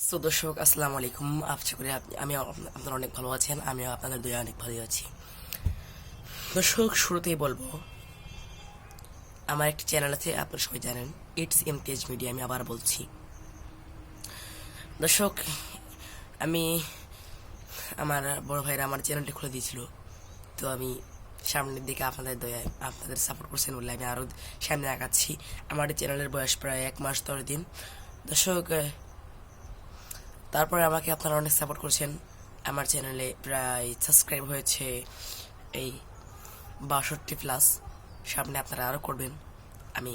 So দর্শক, আসসালামু আলাইকুম। আশা করি আপনারা অনেক ভালো আছেন। আমিও আপনাদের দয়া অনেক ভালো আছি। দর্শক, শুরুতেই বলবো, আমার একটি চ্যানেল আছে, আপনারা সবাই জানেন, ইটস ইমতিয়াজ মিডিয়া। আমি আবার বলছি দর্শক, আমি আমার বড় ভাইরা আমার চ্যানেলটি খুলে দিয়েছিল। তো আমি সামনের দিকে আপনাদের দয়ায়, আপনাদের সাপোর্ট করছেন বলে আমি আরও সামনে আগাচ্ছি। আমার এই চ্যানেলের বয়স প্রায় 1 মাস 10 দিন। দর্শক, তারপরে আমাকে আপনারা অনেক সাপোর্ট করছেন। আমার চ্যানেলে প্রায় সাবস্ক্রাইব হয়েছে এই 62+। সামনে আপনারা আরও করবেন, আমি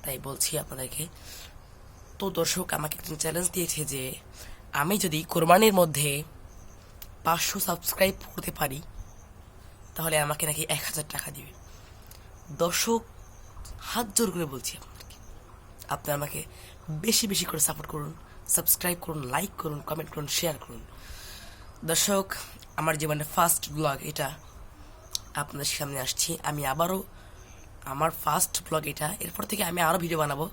তাই বলছি আপনাদেরকে। তো দর্শক, আমাকে একজন চ্যালেঞ্জ দিয়েছে যে আমি যদি কোরবানির মধ্যে 500 সাবস্ক্রাইব করতে পারি তাহলে আমাকে নাকি 1000 টাকা দিবে। দর্শক, হাত জোর করে বলছি আপনাদেরকে, আপনারা আমাকে বেশি বেশি করে সাপোর্ট করুন, সাবস্ক্রাইব করুন, লাইক করুন, কমেন্ট করুন, শেয়ার করুন। দর্শক, আমার জীবনের ফার্স্ট ব্লগ এটা আপনাদের সামনে আসছি। আমি আবারও আমার ফার্স্ট ব্লগ এটা, এরপর থেকে আমি আরও ভিডিও বানাবো।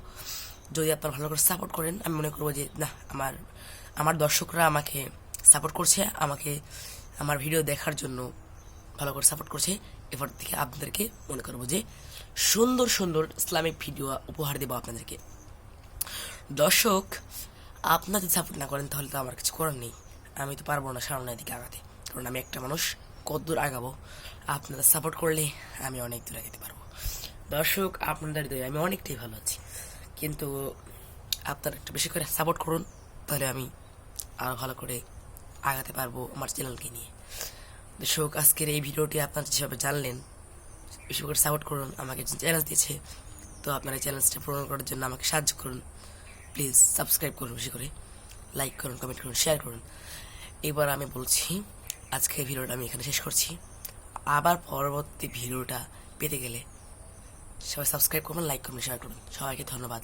যদি আপনারা ভালো করে সাপোর্ট করেন, আমি মনে করবো যে না, আমার আমার দর্শকরা আমাকে সাপোর্ট করছে, আমাকে আমার ভিডিও দেখার জন্য ভালো করে সাপোর্ট করছে। এরপর থেকে আপনাদেরকে মনে করবো যে সুন্দর সুন্দর ইসলামিক ভিডিও উপহার দেবো আপনাদেরকে। দর্শক, আপনারা যদি সাপোর্ট না করেন তাহলে তো আমার কিছু করার নেই। আমি তো পারবো না সামনের দিকে আগাতে, কারণ আমি একটা মানুষ, কতদূর আগাবো। আপনারা সাপোর্ট করলে আমি অনেক দূর আগাতে পারবো। দর্শক, আপনাদের দয়ে আমি অনেকটাই ভালো আছি, কিন্তু আপনারা একটু বেশি করে সাপোর্ট করুন, তাহলে আমি আরও ভালো করে আগাতে পারবো আমার চ্যানেলকে নিয়ে। দর্শক, আজকের এই ভিডিওটি আপনারা যেভাবে জানলেন, বেশি করে সাপোর্ট করুন। আমাকে চ্যালেঞ্জ দিয়েছে, তো আপনারা চ্যালেঞ্জটা পূরণ করার জন্য আমাকে সাহায্য করুন। প্লিজ সাবস্ক্রাইব করুন, বেশি করে লাইক করুন, কমেন্ট করুন, শেয়ার করুন। এবার আমি বলছি, আজকে ভিডিওটা আমি এখানে শেষ করছি। আবার পরবর্তী ভিডিওটা পেতে গেলে সবাই সাবস্ক্রাইব করুন, লাইক করুন, শেয়ার করুন। সবাইকে ধন্যবাদ।